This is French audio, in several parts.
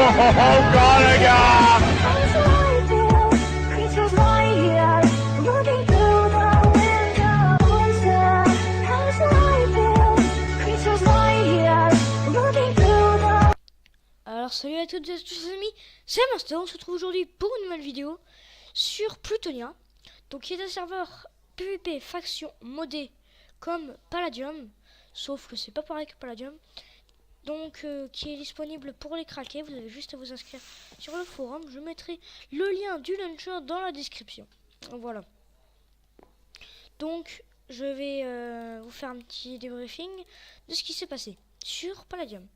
God, les gars! Alors salut à toutes et à tous les amis, c'est Master, on se retrouve aujourd'hui pour une nouvelle vidéo sur Plutonia, donc qui est un serveur PvP faction modé comme Palladium, sauf que c'est pas pareil que Palladium, donc qui est disponible pour les craquer. Vous avez juste à vous inscrire sur le forum, je mettrai le lien du launcher dans la description. Voilà, donc je vais vous faire un petit débriefing de ce qui s'est passé sur Palladium.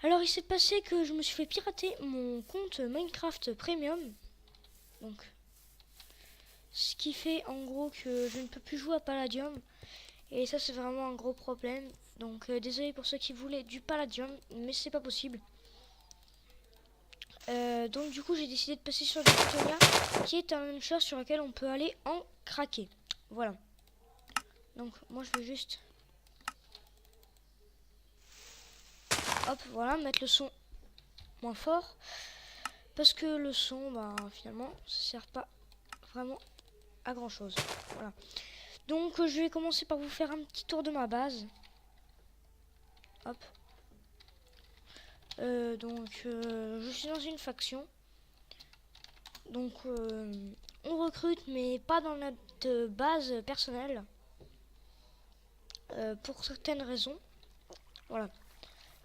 Alors il s'est passé que je me suis fait pirater mon compte Minecraft Premium. Donc ce qui fait en gros que je ne peux plus jouer à Palladium. Et ça c'est vraiment un gros problème. Donc désolé pour ceux qui voulaient du Palladium, mais c'est pas possible. Donc du coup j'ai décidé de passer sur du Plutonia, qui est un launcher sur lequel on peut aller en craquer. Voilà. Donc moi je vais juste... Hop, voilà, mettre le son moins fort. Parce que le son, bah, finalement, ça sert pas vraiment à grand chose. Voilà. Donc, je vais commencer par vous faire un petit tour de ma base. Hop. Je suis dans une faction. Donc, on recrute, mais pas dans notre base personnelle. Pour certaines raisons. Voilà.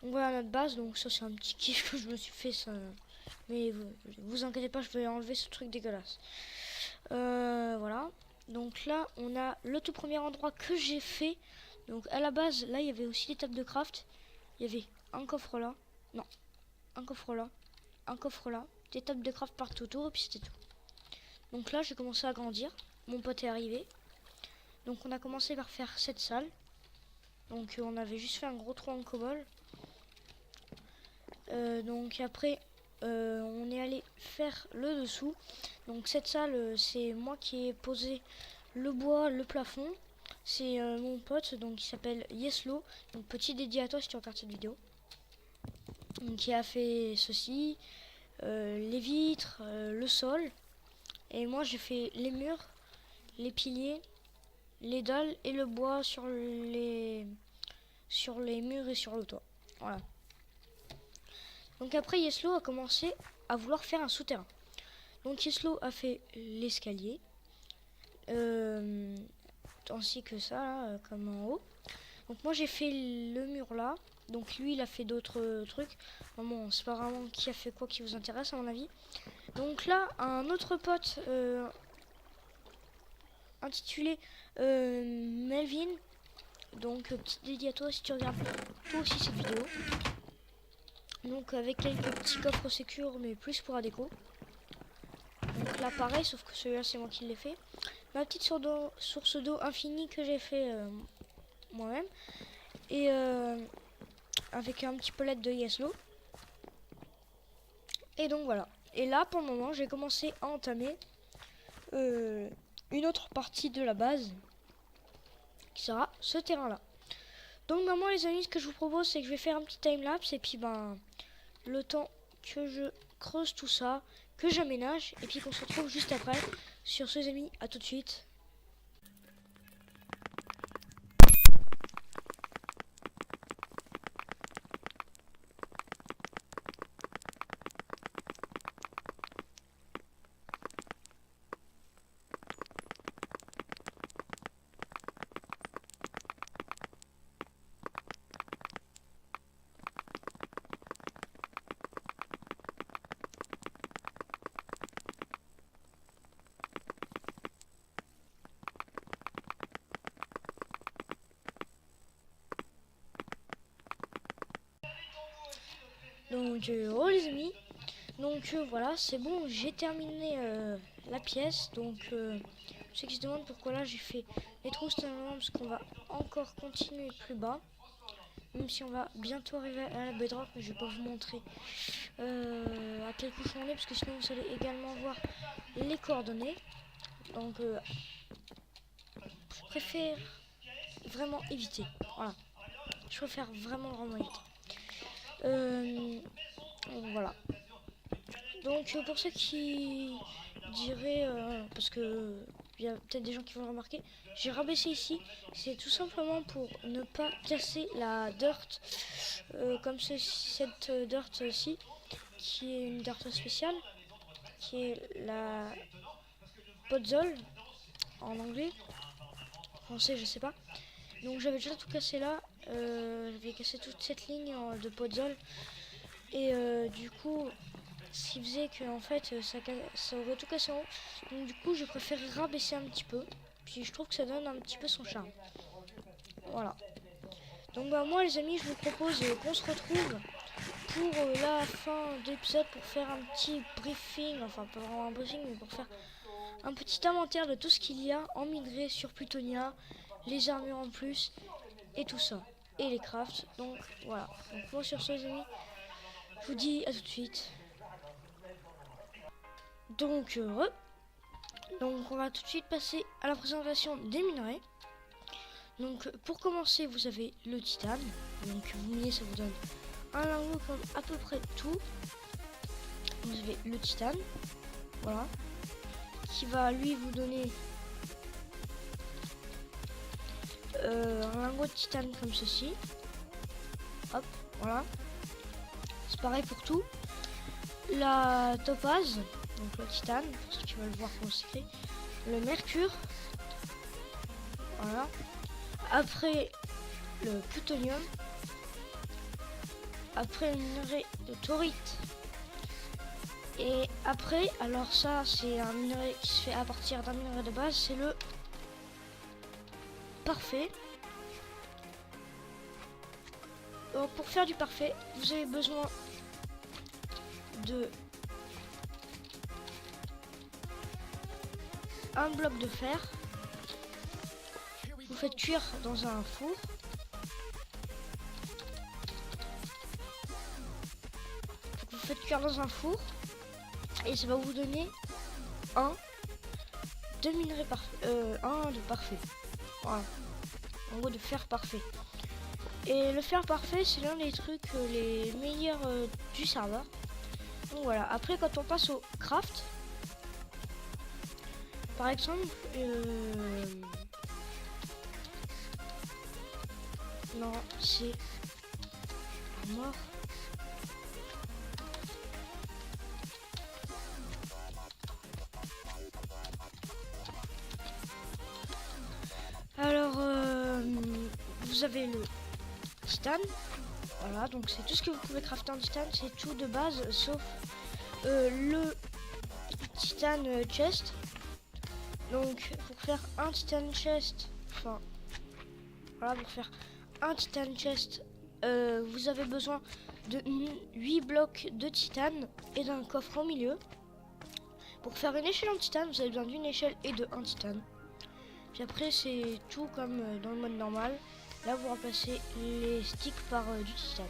Donc voilà notre base, donc ça c'est un petit kiff que je me suis fait, ça. Mais vous inquiétez pas, je vais enlever ce truc dégueulasse. Voilà. Donc là, on a le tout premier endroit que j'ai fait. Donc à la base, là, il y avait aussi des tables de craft. Il y avait un coffre là. Non. Un coffre là. Un coffre là. Des tables de craft partout autour, et puis c'était tout. Donc là, j'ai commencé à grandir. Mon pote est arrivé. Donc on a commencé par faire cette salle. Donc on avait juste fait un gros trou en cobble. Donc après on est allé faire le dessous. Donc cette salle c'est moi qui ai posé le bois, le plafond. C'est mon pote donc qui s'appelle Yeslo. Donc petit dédié à toi si tu regardes cette vidéo. Donc, qui a fait ceci, les vitres, le sol. Et moi j'ai fait les murs, les piliers, les dalles et le bois sur les murs et sur le toit. Voilà. Donc après Yeslo a commencé à vouloir faire un souterrain. Donc Yeslo a fait l'escalier, ainsi que ça, là, comme en haut. Donc moi j'ai fait le mur là. Donc lui il a fait d'autres trucs. Bon, c'est pas vraiment qui a fait quoi qui vous intéresse à mon avis. Donc là un autre pote intitulé Melvin. Donc petit dédié à toi si tu regardes toi aussi cette vidéo. Donc avec quelques petits coffres sécures mais plus pour la déco. Donc là pareil sauf que celui-là c'est moi qui l'ai fait. Ma petite source d'eau infinie que j'ai fait moi-même. Et avec un petit peu l'aide de Yeslo. Et donc voilà. Et là pour le moment j'ai commencé à entamer une autre partie de la base. Qui sera ce terrain là. Donc maintenant les amis ce que je vous propose c'est que je vais faire un petit timelapse. Et puis ben le temps que je creuse tout ça, que j'aménage, et puis qu'on se retrouve juste après. Sur ce les amis, à tout de suite. Donc oh les amis, donc voilà c'est bon, j'ai terminé la pièce. Donc ceux qui se demandent pourquoi là j'ai fait les trous, c'est un parce qu'on va encore continuer plus bas. Même si on va bientôt arriver à la bedrock, mais je vais pas vous montrer à quel couche on est, parce que sinon vous allez également voir les coordonnées. Donc je préfère vraiment éviter. Voilà, je préfère vraiment éviter. Donc, voilà. Donc pour ceux qui diraient, parce que il y a peut-être des gens qui vont le remarquer, j'ai rabaissé ici. C'est tout simplement pour ne pas casser la dirt, comme cette dirt-ci, qui est une dirt spéciale, qui est la podzol en anglais, français je sais pas. Donc j'avais déjà tout cassé là, j'avais cassé toute cette ligne de podzol et du coup ce qui faisait que en fait ça aurait tout cassé en haut. Donc du coup je préfère rabaisser un petit peu, puis je trouve que ça donne un petit peu son charme. Voilà. Donc bah moi les amis, je vous propose qu'on se retrouve pour la fin d'épisode pour faire un petit briefing, enfin pas vraiment un briefing mais pour faire un petit inventaire de tout ce qu'il y a en minerai sur Plutonia, les armures en plus et tout ça, et les crafts. Donc voilà, donc moi sur ce les amis, je vous dis à tout de suite. Donc on va tout de suite passer à la présentation des minerais. Donc pour commencer vous avez le titane, donc vous minez, ça vous donne un lingot comme à peu près tout. Vous avez le titane, voilà, qui va lui vous donner un lingot de titane comme ceci. Hop, voilà. C'est pareil pour tout. La topaze, donc le titane, parce que tu vas le voir comment c'est écrit. Le mercure, voilà. Après le plutonium. Après le minerai de taurite. Et après, alors ça c'est un minerai qui se fait à partir d'un minerai de base, c'est le parfait. Donc pour faire du parfait, vous avez besoin de un bloc de fer. Vous faites cuire dans un four. Vous faites cuire dans un four et ça va vous donner un de minerai parfait, un de parfait. Voilà. En gros de fer parfait. Et le fer parfait c'est l'un des trucs les meilleurs du serveur. Donc voilà, après quand on passe au craft, par exemple, non c'est mort. Alors vous avez le titane, voilà, donc c'est tout ce que vous pouvez crafter en titane, c'est tout de base sauf le titane chest. Donc pour faire un titane chest, enfin voilà, pour faire un titane chest, vous avez besoin de 8 blocs de titane et d'un coffre au milieu. Pour faire une échelle en titane, vous avez besoin d'une échelle et de un titane. Puis après c'est tout comme dans le mode normal. Là vous remplacez les sticks par du titane.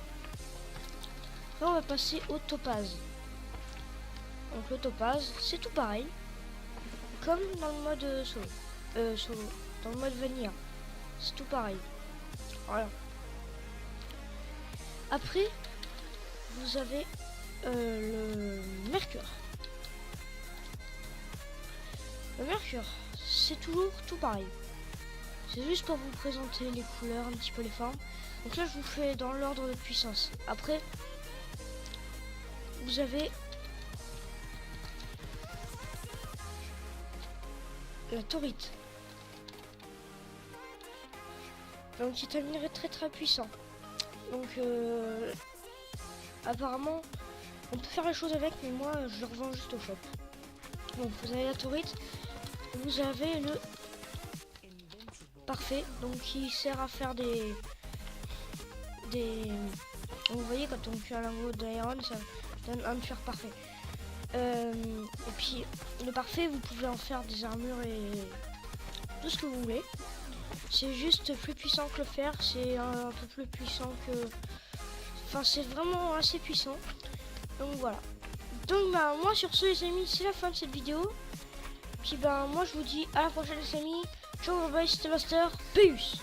Là on va passer au topaz. Donc le topaz c'est tout pareil, comme dans le mode solo, dans le mode vanilla, c'est tout pareil. Voilà. Après vous avez le mercure. Le mercure c'est toujours tout pareil. C'est juste pour vous présenter les couleurs, un petit peu les formes. Donc là je vous fais dans l'ordre de puissance. Après vous avez la taurite. Donc c'est un minerai très puissant. Donc apparemment on peut faire les choses avec, mais moi je le revends juste au shop. Donc vous avez la taurite, vous avez le parfait, donc qui sert à faire des vous voyez quand on cuit un lingot d'iron ça donne un fer parfait. Et puis le parfait vous pouvez en faire des armures et tout ce que vous voulez. C'est juste plus puissant que le fer, c'est un peu plus puissant que, enfin c'est vraiment assez puissant. Donc voilà. Donc bah moi sur ce les amis c'est la fin de cette vidéo. Puis bah moi je vous dis à la prochaine les amis. Ciao bye bye c'était Master. Peace.